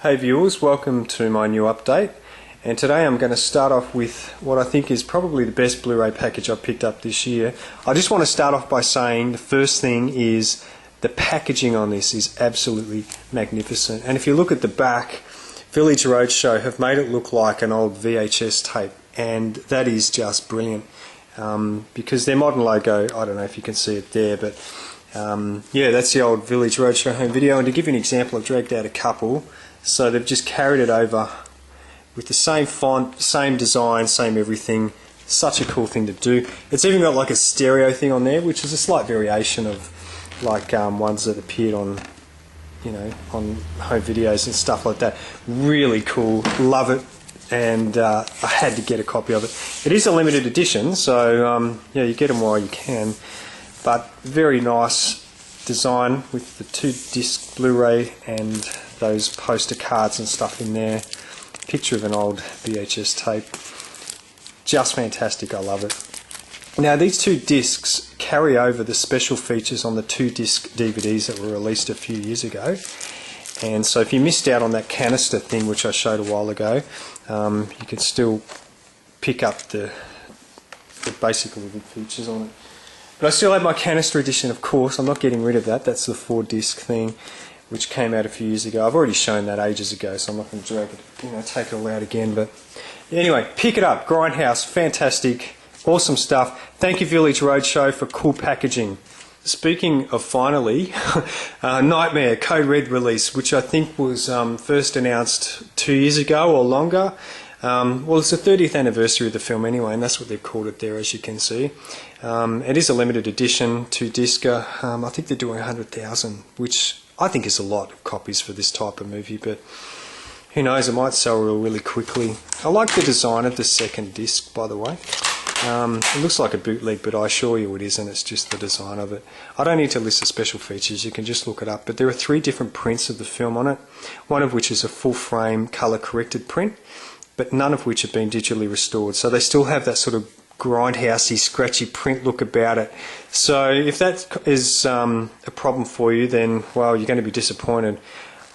Hey viewers, welcome to my new update, and today I'm going to start off with what I think is probably the best Blu-ray package I've picked up this year. I just want to start off by saying the first thing is the packaging on this is absolutely magnificent, and if you look at the back, Village Roadshow have made it look like an old VHS tape, and that is just brilliant because their modern logo, I don't know if you can see it there, but yeah, that's the old Village Roadshow home video. And to give you an example, I've dragged out a couple. So they've just carried it over with the same font, same design, same everything. Such a cool thing to do. It's even got like a stereo thing on there, which is a slight variation of like ones that appeared on, you know, on home videos and stuff like that. Really cool, love it, and I had to get a copy of it. It is a limited edition, so yeah, you get them while you can. But very nice design with the 2-disc Blu-ray and those poster cards and stuff in there. Picture of an old VHS tape. Just fantastic, I love it. Now these 2 discs carry over the special features on the 2-disc DVDs that were released a few years ago. And so if you missed out on that canister thing which I showed a while ago, you can still pick up the basic living features on it. But I still have my canister edition, of course. I'm not getting rid of that. That's the 4-disc thing, which came out a few years ago. I've already shown that ages ago, so I'm not going to drag it, take it all out again. But anyway, pick it up. Grindhouse, fantastic, awesome stuff. Thank you, Village Roadshow, for cool packaging. Speaking of finally, Nightmare Code Red release, which I think was first announced 2 years ago or longer. Well, it's the 30th anniversary of the film anyway, and that's what they've called it there, as you can see. It is a limited edition, 2-discer. I think they're doing 100,000, which I think is a lot of copies for this type of movie, but who knows, it might sell really quickly. I like the design of the 2nd disc, by the way. It looks like a bootleg, but I assure you it isn't. It's just the design of it. I don't need to list the special features, you can just look it up, but there are 3 different prints of the film on it, one of which is a full-frame colour-corrected print, but none of which have been digitally restored. So they still have that sort of grindhousey, scratchy print look about it. So if that is a problem for you, then, well, you're going to be disappointed.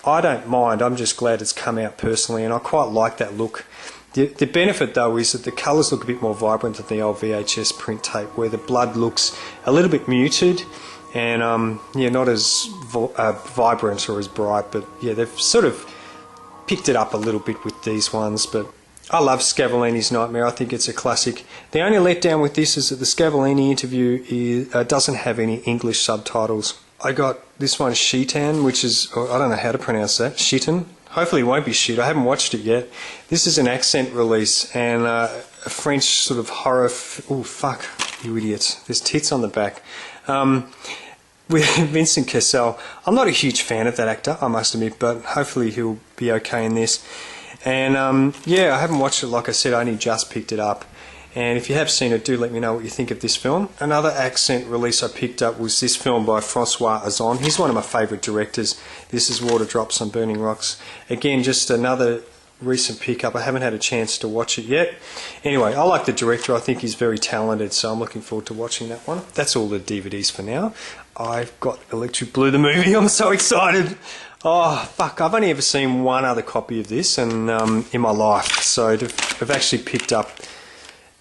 I don't mind. I'm just glad it's come out personally, and I quite like that look. The benefit, though, is that the colours look a bit more vibrant than the old VHS print tape, where the blood looks a little bit muted and, yeah, not as vibrant or as bright. But, yeah, they've sort of picked it up a little bit with these ones, but I love Scavellini's Nightmare. I think it's a classic. The only letdown with this is that the Scavellini interview doesn't have any English subtitles. I got this one, Sheitan, which is, I don't know how to pronounce that, Sheitan. Hopefully it won't be shit, I haven't watched it yet. This is an accent release, and a French sort of horror, oh fuck, you idiots, there's tits on the back. With Vincent Cassel. I'm not a huge fan of that actor, I must admit, but hopefully he'll be okay in this. And yeah, I haven't watched it, like I said, I only just picked it up. And if you have seen it, do let me know what you think of this film. Another accent release I picked up was this film by Francois Ozon. He's one of my favourite directors. This is Water Drops on Burning Rocks. Again, just another recent pickup. I haven't had a chance to watch it yet. Anyway, I like the director. I think he's very talented, so I'm looking forward to watching that one. That's all the DVDs for now. I've got Electric Blue the movie. I'm so excited. Oh, fuck, I've only ever seen one other copy of this and in my life. So to have actually picked up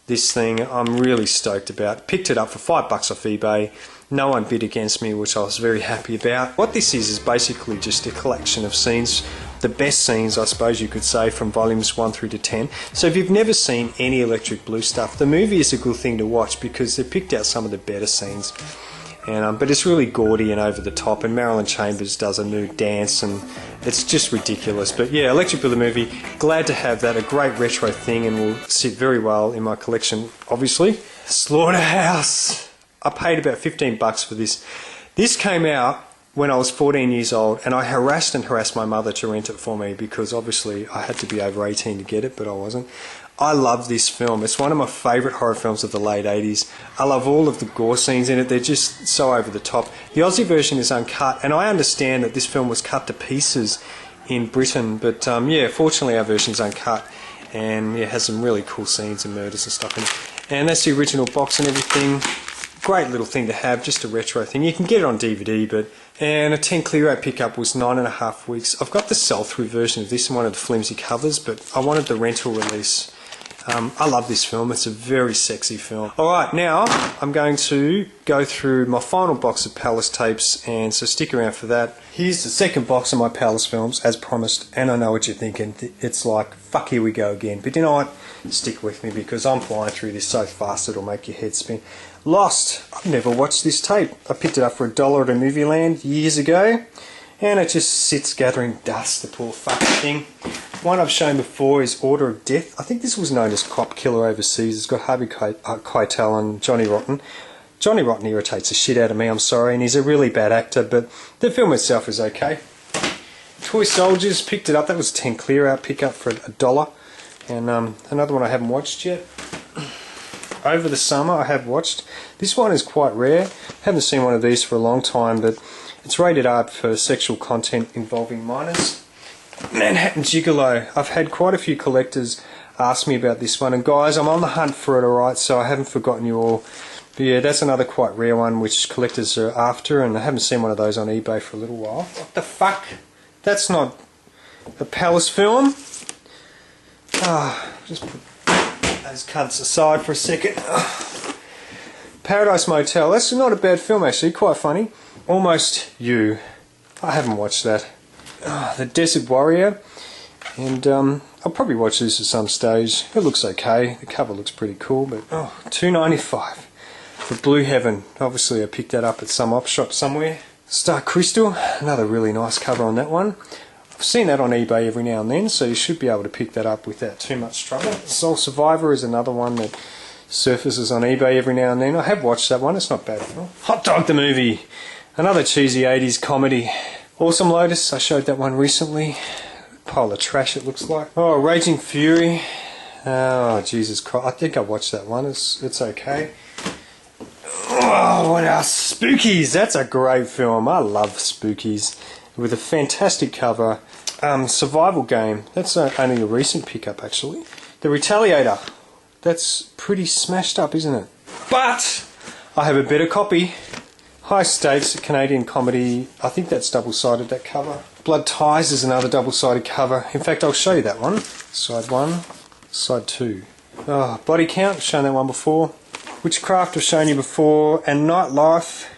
this thing, I'm really stoked about. Picked it up for $5 off eBay. No one bid against me, which I was very happy about. What this is basically just a collection of scenes, the best scenes, I suppose you could say, from volumes 1 through to 10. So if you've never seen any Electric Blue stuff, the movie is a good thing to watch because they picked out some of the better scenes. And, but it's really gaudy and over the top, and Marilyn Chambers does a nude dance, and it's just ridiculous. But yeah, Electric Blue the movie, glad to have that, a great retro thing, and will sit very well in my collection, obviously. Slaughterhouse! I paid about $15 for this. This came out when I was 14 years old, and I harassed my mother to rent it for me because obviously I had to be over 18 to get it, but I wasn't. I love this film. It's one of my favourite horror films of the late 80s. I love all of the gore scenes in it. They're just so over the top. The Aussie version is uncut, and I understand that this film was cut to pieces in Britain, but yeah, fortunately our version's uncut, and it has some really cool scenes and murders and stuff in it. And that's the original box and everything. Great little thing to have, just a retro thing. You can get it on DVD, but And a 10 clear out pickup was 9.5 weeks. I've got the sell-through version of this and one of the flimsy covers, but I wanted the rental release. I love this film. It's a very sexy film. Alright, now I'm going to go through my final box of Palace tapes, and so stick around for that. Here's the second box of my Palace films, as promised, and I know what you're thinking. It's like, fuck, here we go again. But you know what? Stick with me because I'm flying through this so fast it'll make your head spin. Lost. I've never watched this tape. I picked it up for $1 at a movie land years ago, and it just sits gathering dust, the poor fucking thing. One I've shown before is Order of Death. I think this was known as Cop Killer overseas. It's got Harvey Keitel and Johnny Rotten. Johnny Rotten irritates the shit out of me, I'm sorry, and he's a really bad actor, but the film itself is okay. Toy Soldiers, picked it up. That was a 10 clear out pickup for $1. And another one I haven't watched yet. Over the summer I have watched. This one is quite rare. Haven't seen one of these for a long time, but it's rated R for sexual content involving minors. Manhattan Gigolo. I've had quite a few collectors ask me about this one, and guys, I'm on the hunt for it, alright, so I haven't forgotten you all. But yeah, that's another quite rare one which collectors are after, and I haven't seen one of those on eBay for a little while. What the fuck? That's not a Palace film. Just put those cunts aside for a second. Paradise Motel. That's not a bad film actually, quite funny. Almost You. I haven't watched that. The Desert Warrior, and I'll probably watch this at some stage. It looks okay. The cover looks pretty cool, but $2.95 for Blue Heaven. Obviously I picked that up at some op shop somewhere. Star Crystal, another really nice cover on that one. I've seen that on eBay every now and then, so you should be able to pick that up without too much trouble. Soul Survivor is another one that surfaces on eBay every now and then. I have watched that one, it's not bad at all. Hot Dog the Movie, another cheesy 80s comedy. Awesome Lotus, I showed that one recently. Pile of trash it looks like. Oh, Raging Fury. Oh, Jesus Christ. I think I watched that one. It's okay. Oh, what else? Spookies. That's a great film. I love Spookies. With a fantastic cover. Survival Game. That's only a recent pickup, actually. The Retaliator. That's pretty smashed up, isn't it? But I have a better copy. High Stakes, a Canadian comedy. I think that's double-sided, that cover. Blood Ties is another double-sided cover. In fact, I'll show you that one. Side 1, Side 2. Oh, Body Count, I've shown that one before. Witchcraft, I've shown you before. And Nightlife,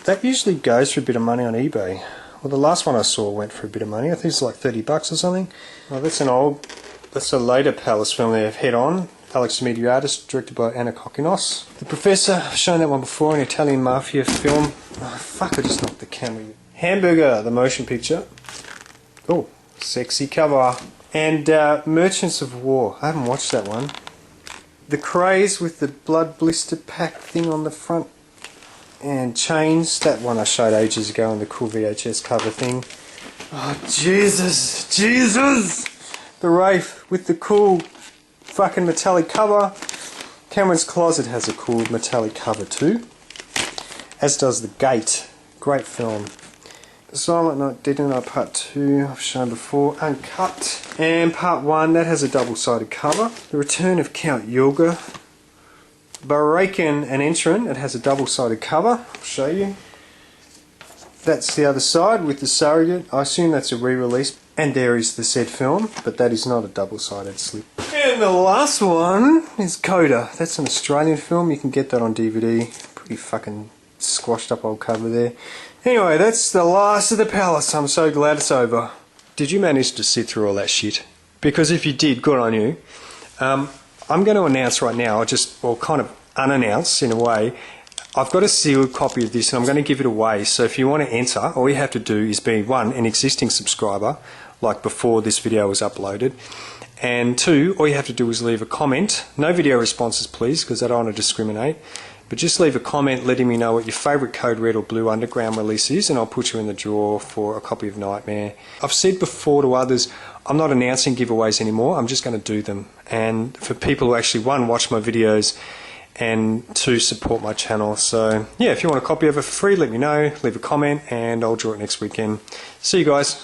that usually goes for a bit of money on eBay. Well, the last one I saw went for a bit of money. I think it's like $30 or something. Oh, that's a later Palace film there, Head On. Alex Mediatis, directed by Anna Kokinos. The Professor, I've shown that one before, an Italian mafia film. Oh fuck, I just knocked the camera. Hamburger, the motion picture. Oh, sexy cover. And Merchants of War, I haven't watched that one. The Craze with the blood blister pack thing on the front. And Chains, that one I showed ages ago on the cool VHS cover thing. Oh Jesus, Jesus! The Wraith with the cool fucking metallic cover. Cameron's Closet has a cool metallic cover too, as does The Gate. Great film. Silent Night, Dead Night Part 2 I've shown before. Uncut, and Part 1 that has a double-sided cover. The Return of Count Yorga. Barakan and Entrant, it has a double-sided cover. I'll show you. That's the other side with the surrogate. I assume that's a re-release. And there is the said film, but that is not a double-sided slip. And the last one is Coda. That's an Australian film. You can get that on DVD. Pretty fucking squashed up old cover there. Anyway, that's the last of the Palace. I'm so glad it's over. Did you manage to sit through all that shit? Because if you did, good on you. I'm going to announce right now, or kind of unannounce in a way, I've got a sealed copy of this and I'm going to give it away. So if you want to enter, all you have to do is be 1, an existing subscriber, like before this video was uploaded, and 2, all you have to do is leave a comment. No video responses please, because I don't want to discriminate, but just leave a comment letting me know what your favourite Code Red or Blue Underground release is, and I'll put you in the draw for a copy of Nightmare. I've said before to others, I'm not announcing giveaways anymore, I'm just going to do them. And for people who actually, 1, watch my videos, and 2, support my channel. So yeah, if you want a copy of it for free, let me know, leave a comment, and I'll draw it next weekend. See you guys.